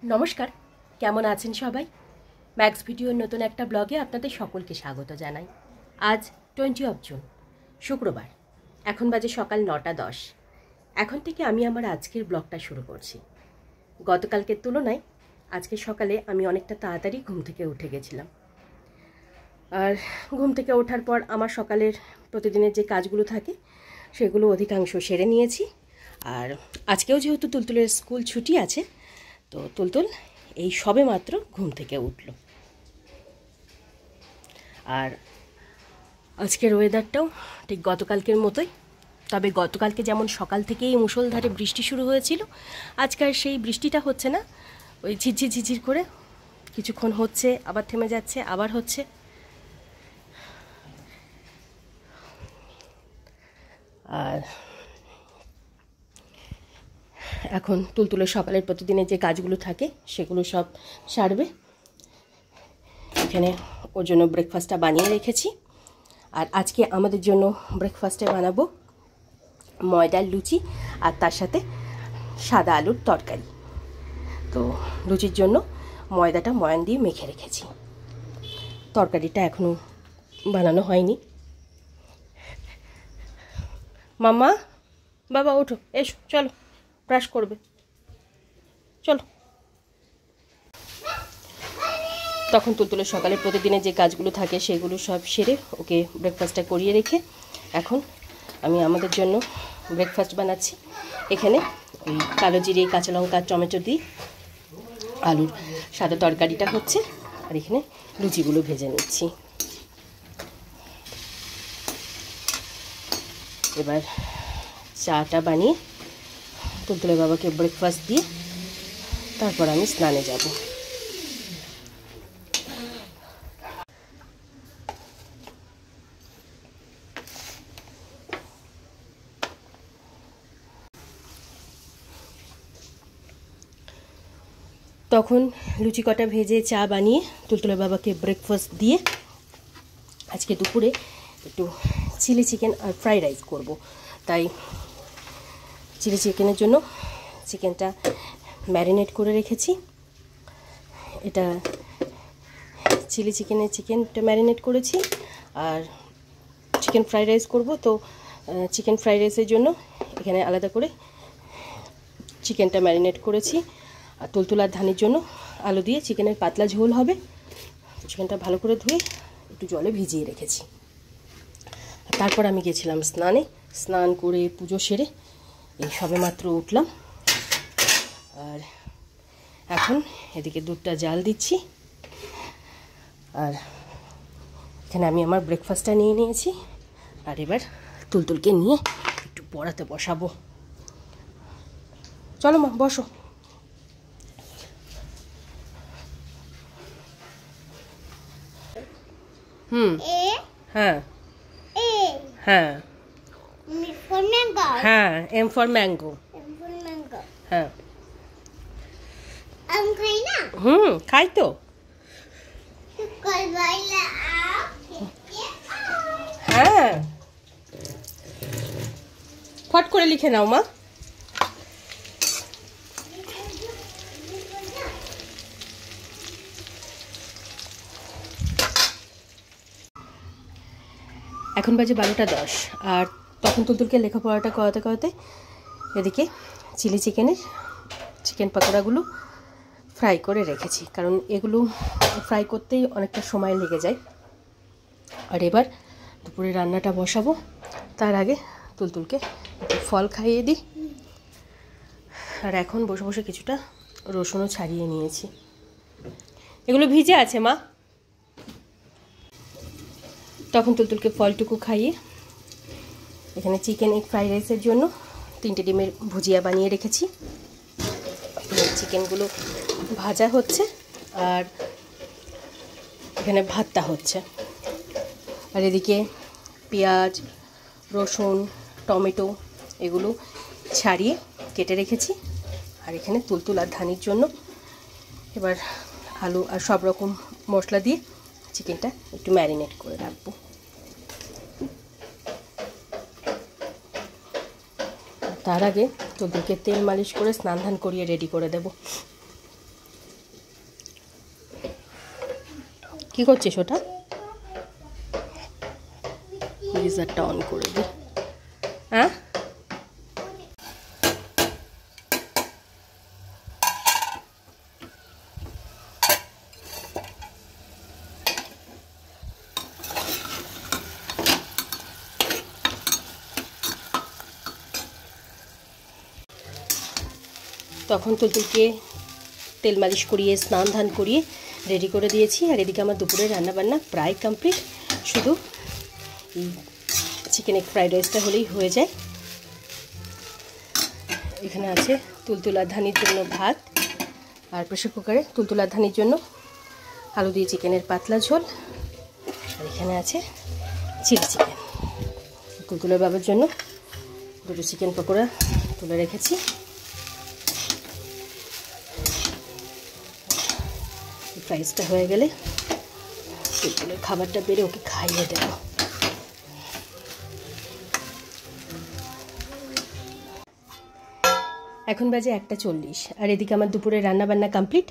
নমস্কার, কেমন আছেন সবাই? ম্যাক্স ভিডিওর নতুন একটা ব্লগে আপনাদের সকলকে স্বাগত জানাই। আজ 20 জুন, শুক্রবার। এখন বাজে সকাল 9:10। এখন থেকে আমি আমার আজকের ব্লগটা শুরু করছি। গতকালকের তুলনায় আজকে সকালে আমি অনেকটা তাড়াতাড়ি ঘুম থেকে উঠে গেছিলাম। আর ঘুম থেকে ওঠার পর আমার সকালের প্রতিদিনের যে কাজগুলো থাকে সেগুলো অধিকাংশ সেরে নিয়েছি। আর আজকেও যেহেতু তুলতুলের স্কুল ছুটি আছে, তো তুলতুল এই সবে মাত্র ঘুম থেকে উঠল। আর আজকের ওয়েদারটাও ঠিক গতকালকের মতোই, তবে গতকালকে যেমন সকাল থেকেই মুষলধারে বৃষ্টি শুরু হয়েছিল, আজকাল সেই বৃষ্টিটা হচ্ছে না। ওই ঝিরঝির ঝিরঝির করে কিছুক্ষণ হচ্ছে, আবার থেমে যাচ্ছে, আবার হচ্ছে। আর এখন তুলতুলের সকালের প্রতিদিনের যে কাজগুলো থাকে সেগুলো সব সারবে। এখানে ওর জন্য ব্রেকফাস্টটা বানিয়ে রেখেছি। আর আজকে আমাদের জন্য ব্রেকফাস্টে বানাবো ময়দার লুচি আর তার সাথে সাদা আলুর তরকারি। তো লুচির জন্য ময়দাটা ময়ান দিয়ে মেখে রেখেছি, তরকারিটা এখনও বানানো হয়নি। মাম্মা, বাবা ওঠো, এসো, চলো ব্রাশ করবে, চলো। তখন তুলতুলের সকালের প্রতিদিনের যে কাজগুলো থাকে সেগুলো সব সেরে ওকে ব্রেকফাস্টটা করিয়ে রেখে এখন আমি আমাদের জন্য ব্রেকফাস্ট বানাচ্ছি। এখানে ওই কালো জিরে, কাঁচা লঙ্কা, টমেটো দিয়ে আলুর সাদা তরকারিটা হচ্ছে, আর এখানে লুচিগুলো ভেজে নিচ্ছি। এবার চাটা বানিয়ে তুলতুলের বাবাকে ব্রেকফাস্ট দিয়ে তারপর আমি স্নানে যাব। তখন লুচি কটা ভেজে চা বানিয়ে তুলতুলের বাবাকে ব্রেকফাস্ট দিয়ে আজকে দুপুরে একটু চিলি চিকেন আর ফ্রাইড রাইস করব। তাই চিলি চিকেনের জন্য চিকেনটা ম্যারিনেট করে রেখেছি। এটা চিলি চিকেনটা ম্যারিনেট করেছি। আর চিকেন ফ্রাইড রাইস করব, তো চিকেন ফ্রাইড রাইসের জন্য এখানে আলাদা করে চিকেনটা ম্যারিনেট করেছি। আর তুলতুল আর ধানির জন্য আলু দিয়ে চিকেনের পাতলা ঝোল হবে। চিকেনটা ভালো করে ধুয়ে একটু জলে ভিজিয়ে রেখেছি। তারপর আমি গেছিলাম স্নানে, স্নান করে পুজো সেরে এই সবে মাত্র উঠলাম। আর এখন এদিকে দুধটা জাল দিচ্ছি। আর এখানে আমি আমার ব্রেকফাস্টটা নিয়ে নিয়েছি। আর এবার তুলতুলকে নিয়ে একটু পড়াতে বসাবো। চলো মা, বসো। হ্যাঁ হ্যাঁ হ্যাঁ, এম ফর ম্যাঙ্গো। হ্যাঁ খাই তো। হ্যাঁ, ফট করে লিখে নাও মা। এখন বাজে 12:10। আর তখন তুলতুলকে লেখাপড়াটা করাতে করাতে এদিকে চিকেন পকোড়াগুলো ফ্রাই করে রেখেছি, কারণ এগুলো ফ্রাই করতেই অনেকটা সময় লেগে যায়। আর এবার দুপুরে রান্নাটা বসাবো, তার আগে তুলতুলকে একটু ফল খাইয়ে দিই। আর এখন বসে বসে কিছুটা রসুনও ছাড়িয়ে নিয়েছি। এগুলো ভিজে আছে মা। তখন তুলতুলকে ফলটুকু খাইয়ে এখানে চিকেন এগ ফ্রাইড রাইসের জন্য 3টে ডিমের ভুজিয়া বানিয়ে রেখেছি। চিকেনগুলো ভাজা হচ্ছে আর এখানে ভাতটা হচ্ছে। আর এদিকে পেঁয়াজ, রসুন, টমেটো এগুলো ছাড়িয়ে কেটে রেখেছি। আর এখানে তুলতুল আর ধানির জন্য এবার আলু আর সব রকম মশলা দিয়ে চিকেনটা একটু ম্যারিনেট করে রাখবো। তার আগে তুলতুলকে তেল মালিশ করে স্নান ধান করিয়ে রেডি করে দেব। কি করছিস ওটা? গিজারটা অন করে দি। হ্যাঁ, তখন তুলতুলকে তেল মালিশ করিয়ে স্নান ধান করিয়ে রেডি করে দিয়েছি। আর এদিকে আমার দুপুরে রান্নাবান্না প্রায় কমপ্লিট, শুধু এই চিকেন এগ ফ্রাইড রাইসটা হলেই হয়ে যায়। এখানে আছে তুলতুলার ধানির জন্য ভাত, আর প্রেশার কুকারে তুলতুলার ধানির জন্য আলু দিয়ে চিকেনের পাতলা ঝোল। আর এখানে আছে চিলি চিকেন। তুলতুলার বাবার জন্য দুটো চিকেন পকোড়া তুলে রেখেছি। ফ্রাইসটা হয়ে গেলে তুলতুলের খাবারটা বেড়ে ওকে খাইয়ে দেব। এখন বাজে 1:40, আর এদিকে আমার দুপুরে রান্নাবান্না কমপ্লিট।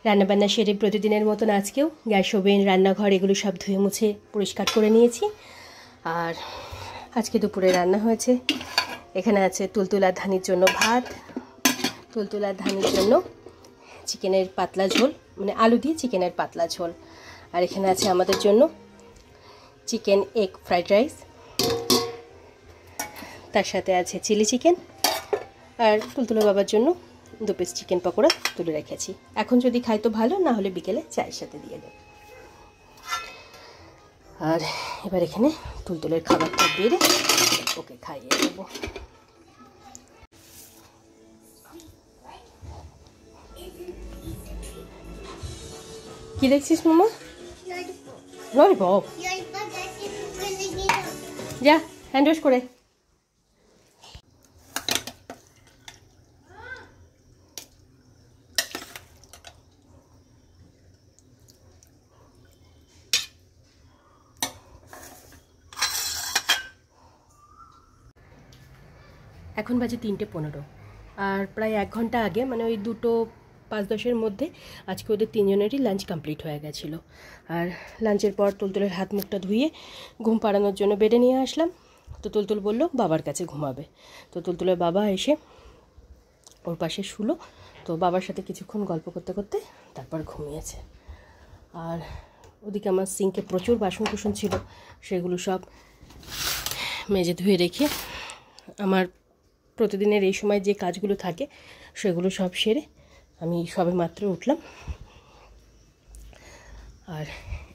রান্নাবান্না সেরে প্রতিদিনের মতন আজকেও গ্যাস ওভেন, রান্নাঘর এগুলো সব ধুয়ে মুছে পরিষ্কার করে নিয়েছি। আর আজকে দুপুরে রান্না হয়েছে, এখানে আছে তুলতুলার ধানির জন্য ভাত, তুলতুলার ধানির জন্য চিকেনের পাতলা ঝোল, মানে আলু দিয়ে চিকেনের পাতলা ঝোল। আর এখানে আছে আমাদের জন্য চিকেন এগ ফ্রাইড রাইস, তার সাথে আছে চিলি চিকেন, আর তুলতুলা বাবার জন্য 2 পিস চিকেন পকোড়া তুলে রেখেছি। এখন যদি খাই তো ভালো, না হলে বিকেলে চায়ের সাথে দিয়ে দেব। আর এবার এখানে তুলতুলের খাবারটা বেড়ে ওকে খাইয়ে দেবো। কি দেখছিস মামা? ললিপপ। যা হ্যান্ড ওয়াশ করে। এখন বাজে 3:15, আর প্রায় 1 ঘন্টা আগে, মানে ওই 2:05-10 মধ্যে আজকে ওদের 3 জনেরই লাঞ্চ কমপ্লিট হয়ে গেছিলো। আর লাঞ্চের পর তুলতুলের হাত মুখটা ধুয়ে ঘুম পাড়ানোর জন্য বেডে নিয়ে আসলাম। তো তুলতুল বলল বাবার কাছে ঘুমাবে। তো তুলতুলের বাবা এসে ওর পাশে শুলো। তো বাবার সাথে কিছুক্ষণ গল্প করতে করতে তারপর ঘুমিয়েছে। আর ওদিকে আমার সিঙ্কে প্রচুর বাসন কুসন ছিল, সেগুলো সব মেজে ধুয়ে রেখে আমার প্রতিদিনের এই সময় যে কাজগুলো থাকে সেগুলো সব সেরে আমি সবে মাত্র উঠলাম। আর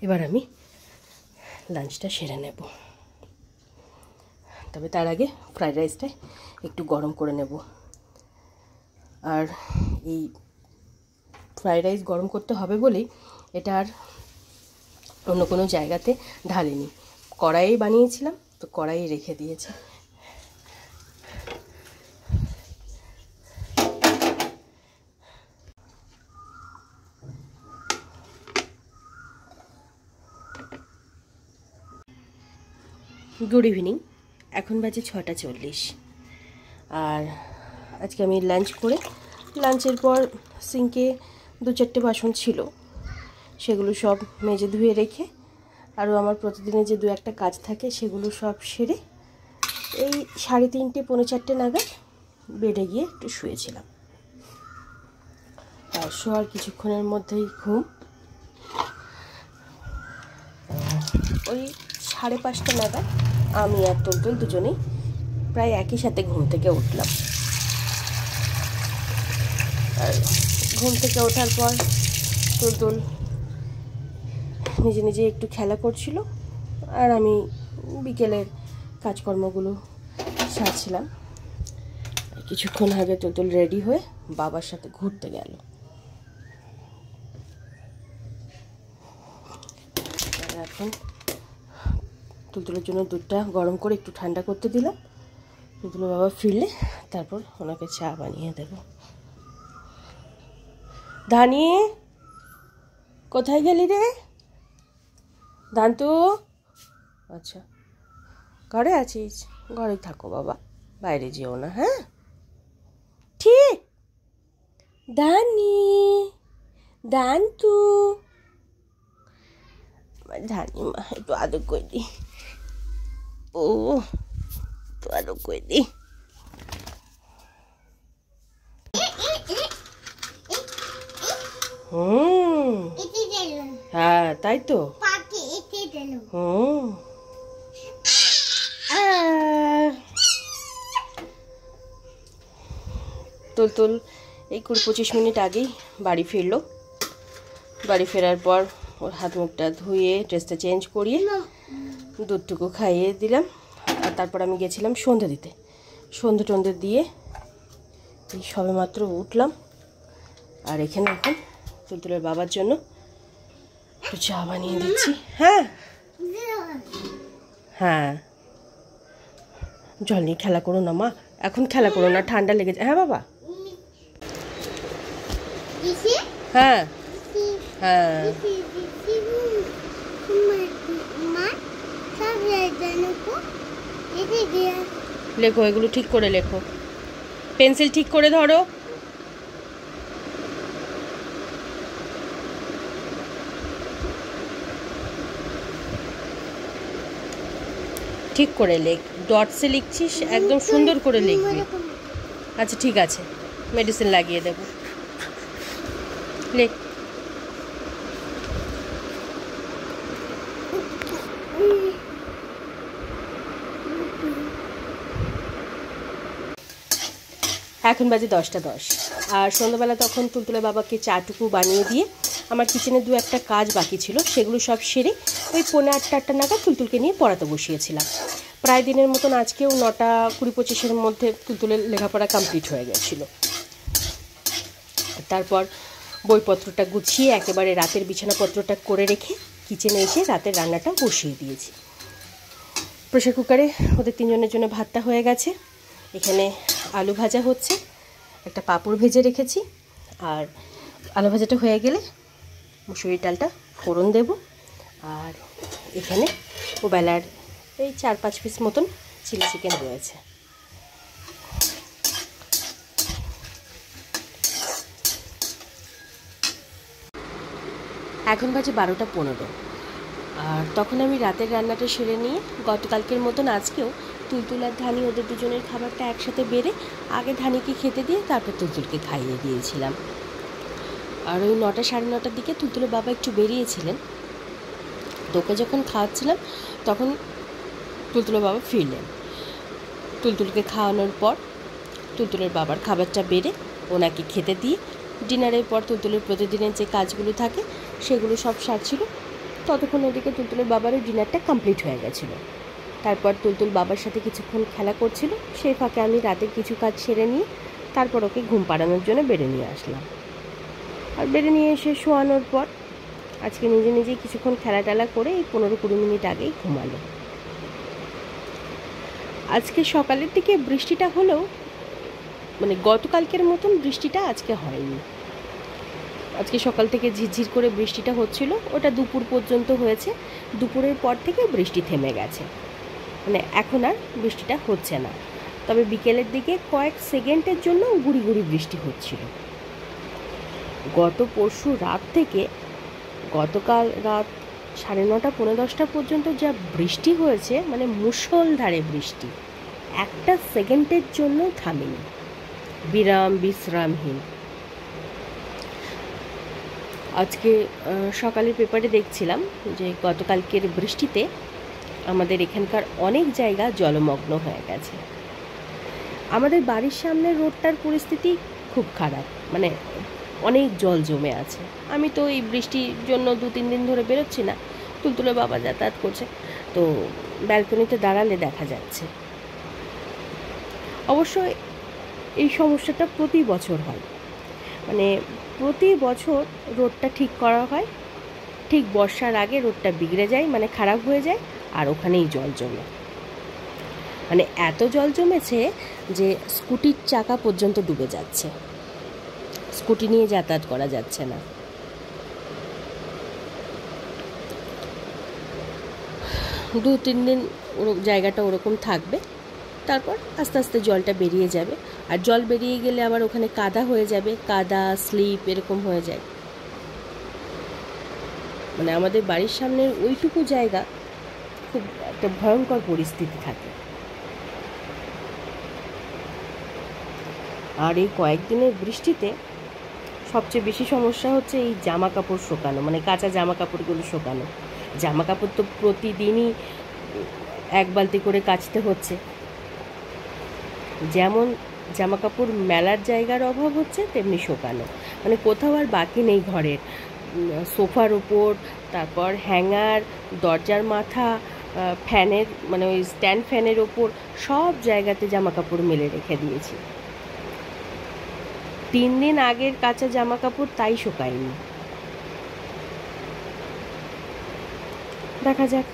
এবার আমি লাঞ্চটা সেরে নেব। তবে তার আগে ফ্রাইড রাইসটা একটু গরম করে নেব। আর এই ফ্রাইড রাইস গরম করতে হবে বলেই এটা আর অন্য কোনো জায়গাতে ঢালিনি, কড়াইয়ে বানিয়েছিলাম, তো কড়াইয়ে রেখে দিয়েছে। গুড ইভিনিং, এখন বাজে 6:40। আর আজকে আমি লাঞ্চ করে, লাঞ্চের পর সিঙ্কে 2-4টে বাসন ছিল, সেগুলো সব মেজে ধুয়ে রেখে আরও আমার প্রতিদিনের যে 2-1টা কাজ থাকে সেগুলো সব সেরে এই 3:30 পৌনে 4টে নাগাদ বেডে গিয়ে একটু শুয়েছিলাম। আর শোয়ার কিছুক্ষণের মধ্যেই ঘুম। ওই 5:30 নাগাদ আমি আর তুলতুল দুজনেই প্রায় একই সাথে ঘুম থেকে উঠলাম। আর ঘুম থেকে ওঠার পর তুলতুল নিজে নিজে একটু খেলা করছিল, আর আমি বিকেলের কাজকর্মগুলো সারছিলাম। কিছুক্ষণ আগে তুলতুল রেডি হয়ে বাবার সাথে ঘুরতে গেল। এখন তুলতুলের জন্য দুধটা গরম করে একটু ঠান্ডা করতে দিলাম। তুলতুলের বাবা ফিরলে তারপর ওনাকে চা বানিয়ে দেব। ধানি, কোথায় গেলি রে? দান্তু, আচ্ছা ঘরে আছিস? ঘরে থাকো বাবা, বাইরে যেও না, হ্যাঁ? ঠিক। দানি, দান্তু, আমার ধানিমা, একটু আদর করে দিই। ও তো আদর করে দিই। হ্যাঁ তাই তো। তুলতুল এই 20-25 মিনিট আগেই বাড়ি ফিরলো। বাড়ি ফেরার পর ওর হাত মুখটা ধুয়ে ড্রেসটা চেঞ্জ করিয়ে দুধটুকু খাইয়ে দিলাম। আর তারপর আমি গেছিলাম সন্ধ্যে দিতে। সন্ধ্যে টন্ধে দিয়ে এই সবে মাত্র উঠলাম। আর এখানে এখন তুলতুলের বাবার জন্য একটু চা বানিয়ে দিচ্ছি। হ্যাঁ হ্যাঁ, জল নিয়ে খেলা করো না মা, এখন খেলা করো না, ঠান্ডা লেগে যায়। হ্যাঁ বাবা, হ্যাঁ হ্যাঁ, লেখো, এগুলো ঠিক করে লেখো, পেন্সিল ঠিক করে ধরো। ঠিক করে লেখ, ডটসে লিখছিস, একদম সুন্দর করে লিখবি। আচ্ছা ঠিক আছে, মেডিসিন লাগিয়ে দেব, লেখ। এখন বাজে 10টা 10, আর সন্ধ্যাবেলা তখন তুলতুলের বাবাকে চাটুকু বানিয়ে দিয়ে আমার কিচেনে 2-1টা কাজ বাকি ছিল, সেগুলো সব সেরে ওই 8:45 নাগাদ তুলতুলকে নিয়ে পড়াতে বসিয়েছিলাম। প্রায় দিনের মতন আজকেও 9টা 20-25-এর মধ্যে তুলতুলের লেখাপড়া কমপ্লিট হয়ে গেছিল। তারপর বইপত্রটা গুছিয়ে একেবারে রাতের বিছানাপত্রটা করে রেখে কিচেনে এসে রাতের রান্নাটা বসিয়ে দিয়েছি। প্রেসার কুকারে ওদের 3জনের জন্য ভাতটা হয়ে গেছে। এখানে আলু ভাজা হচ্ছে, একটা পাঁপড় ভেজে রেখেছি। আর আলু ভাজাটা হয়ে গেলে মুসুরির ডালটা ফোড়ন দেব। আর এখানে ওবেলার এই 4-5 পিস মতন চিলি চিকেন রয়েছে। এখন বাজে 12টা 15, আর তখন আমি রাতের রান্নাটা সেরে নিয়ে গতকালকের মতন আজকেও তুলতুল আর ধানি ওদের দুজনের খাবারটা একসাথে বেড়ে আগে ধানিকে খেতে দিয়ে তারপর তুলতুলকে খাইয়ে দিয়েছিলাম। আর ওই 9টা 9:30টার দিকে তুলতুলের বাবা একটু বেরিয়েছিলেন। তোকে যখন খাওয়াচ্ছিলাম তখন তুলতুলের বাবা ফিরলেন। তুলতুলকে খাওয়ানোর পর তুলতুলের বাবার খাবারটা বেড়ে ওনাকে খেতে দিয়ে ডিনারের পর তুলতুলের প্রতিদিনের যে কাজগুলো থাকে সেগুলো সব সারছিল। ততক্ষণ ওদিকে তুলতুলের বাবারও ডিনারটা কমপ্লিট হয়ে গেছিলো। তারপর তুলতুল বাবার সাথে কিছুক্ষণ খেলা করছিল, সেই ফাঁকে আমি রাতের কিছু কাজ সেরে নিয়ে তারপর ওকে ঘুম পাড়ানোর জন্য বেড়ে নিয়ে আসলাম। আর বেড়ে নিয়ে এসে শোয়ানোর পর আজকে নিজে নিজেই কিছুক্ষণ খেলা টেলা করে এই 15-20 মিনিট আগেই ঘুমালো। আজকে সকালের দিকে বৃষ্টিটা হলেও মানে গতকালকের মতন বৃষ্টিটা আজকে হয়নি। আজকে সকাল থেকে ঝিরঝির করে বৃষ্টিটা হচ্ছিল, ওটা দুপুর পর্যন্ত হয়েছে। দুপুরের পর থেকে বৃষ্টি থেমে গেছে, মানে এখন আর বৃষ্টিটা হচ্ছে না। তবে বিকেলের দিকে কয়েক সেকেন্ডের জন্য গুড়ি গুড়ি বৃষ্টি হচ্ছিল। গত পরশু রাত থেকে গতকাল রাত 9:30 পৌনে 10টা পর্যন্ত যা বৃষ্টি হয়েছে, মানে মুষলধারে বৃষ্টি, একটা সেকেন্ডের জন্য থামেনি, বিরাম বিশ্রামহীন। আজকে সকালের পেপারে দেখছিলাম যে গতকালকের বৃষ্টিতে আমাদের এখানকার অনেক জায়গা জলমগ্ন হয়ে গেছে। আমাদের বাড়ির সামনের রোডটার পরিস্থিতি খুব খারাপ, মানে অনেক জল জমে আছে। আমি তো এই বৃষ্টির জন্য 2-3 দিন ধরে বেরোচ্ছি না, তুলতুলের বাবা যাতায়াত করছে, তো ব্যালকনিতে দাঁড়ালে দেখা যাচ্ছে। অবশ্য এই সমস্যাটা প্রতি বছর হয়, মানে প্রতি বছর রোডটা ঠিক করা হয়, ঠিক বর্ষার আগে রোডটা বিগড়ে যায়, মানে খারাপ হয়ে যায়, আর ওখানেই জল জমে। মানে এত জল জমেছে যে স্কুটির চাকা পর্যন্ত ডুবে যাচ্ছে, স্কুটি নিয়ে যাতায়াত করা যাচ্ছে না। 2-3 দিন জায়গাটা ওরকম থাকবে, তারপর আস্তে আস্তে জলটা বেরিয়ে যাবে। আর জল বেরিয়ে গেলে আবার ওখানে কাদা হয়ে যাবে, কাদা স্লিপ এরকম হয়ে যায়। মানে আমাদের বাড়ির সামনের ওইটুকু জায়গা খুব একটা ভয়ঙ্কর পরিস্থিতি থাকে। আর এই কয়েকদিনের বৃষ্টিতে সবচেয়ে বেশি সমস্যা হচ্ছে এই জামা কাপড় শুকানো, মানে কাঁচা জামা কাপড়গুলো শুকানো। জামা কাপড় তো প্রতিদিনই 1 বালতি করে কাচতে হচ্ছে। যেমন জামা কাপড় মেলার জায়গার অভাব হচ্ছে, তেমনি শুকানো, মানে কোথাও আর বাকি নেই ঘরের। সোফার ওপর, তারপর হ্যাঙ্গার, দরজার মাথা, ফ্যানের মানে ওই স্ট্যান্ড ফ্যানের ওপর, সব জায়গাতে জামা কাপড় মেলে রেখে দিয়েছি। 3 দিন আগের কাঁচা জামা কাপড় তাই শুকায়নি। দেখা যাক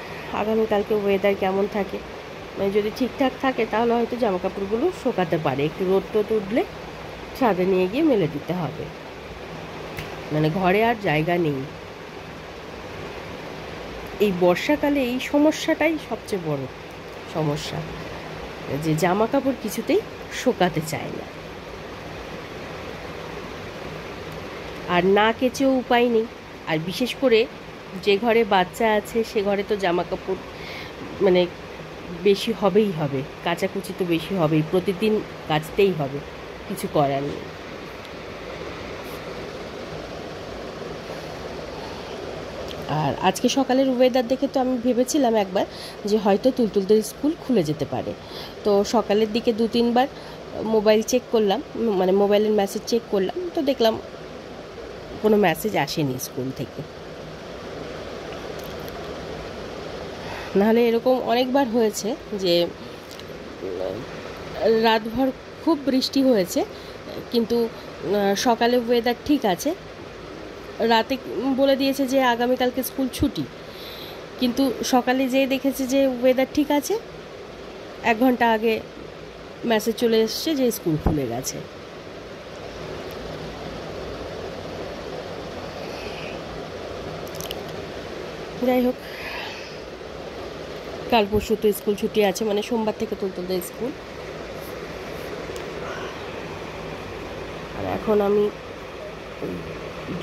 আগামীকালকে ওয়েদার কেমন থাকে। মানে যদি ঠিকঠাক থাকে তাহলে হয়তো জামা কাপড়গুলো শুকাতে পারে। একটু রোদ টোদ উঠলে ছাদে নিয়ে গিয়ে মেলে দিতে হবে, মানে ঘরে আর জায়গা নেই। এই বর্ষাকালে এই সমস্যাটাই সবচেয়ে বড় সমস্যা, যে জামা কাপড় কিছুতেই শুকাতে চায় না। আর না কেচেও উপায় নেই। আর বিশেষ করে যে ঘরে বাচ্চা আছে সে ঘরে তো জামা কাপড় মানে বেশি হবেই হবে, কাচাকুচি তো বেশি হবেই, প্রতিদিন কাচতেই হবে, কিছু করার নেই। আর আজকে সকালের ওয়েদার দেখে তো আমি ভেবেছিলাম একবার যে হয়তো তুলতুলদের স্কুল খুলে যেতে পারে। তো সকালের দিকে 2-3 বার মোবাইল চেক করলাম, মানে মোবাইলের মেসেজ চেক করলাম, তো দেখলাম কোনো মেসেজ আসেনি স্কুল থেকে। নাহলে এরকম অনেকবার হয়েছে যে রাতভর খুব বৃষ্টি হয়েছে, কিন্তু সকালে ওয়েদার ঠিক আছে, রাতে বলে দিয়েছে যে আগামীকালকে স্কুল ছুটি, কিন্তু সকালে যেয়ে দেখেছে যে ওয়েদার ঠিক আছে, 1 ঘন্টা আগে মেসেজ চলে এসছে যে স্কুল খুলে গেছে। যাই হোক, কাল পরশু তো স্কুল ছুটি আছে, মানে সোমবার থেকে তুলতুলদের স্কুল। আর এখন আমি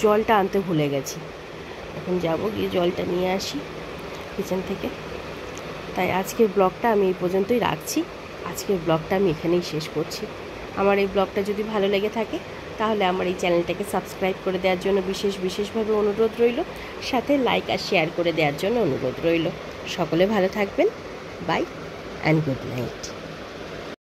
জলটা আনতে ভুলে গেছি, এখন যাব গিয়ে জলটা নিয়ে আসি কিচেন থেকে। তাই আজকের ব্লগটা আমি এই পর্যন্তই রাখছি। আজকের ব্লগটা আমি এখানেই শেষ করছি। আমার এই ব্লগটা যদি ভালো লেগে থাকে তাহলে আমার এই চ্যানেলটাকে সাবস্ক্রাইব করে দেওয়ার জন্য বিশেষভাবে অনুরোধ রইল, সাথে লাইক আর শেয়ার করে দেওয়ার জন্য অনুরোধ রইল। সকলে ভালো থাকবেন। Bye and good night.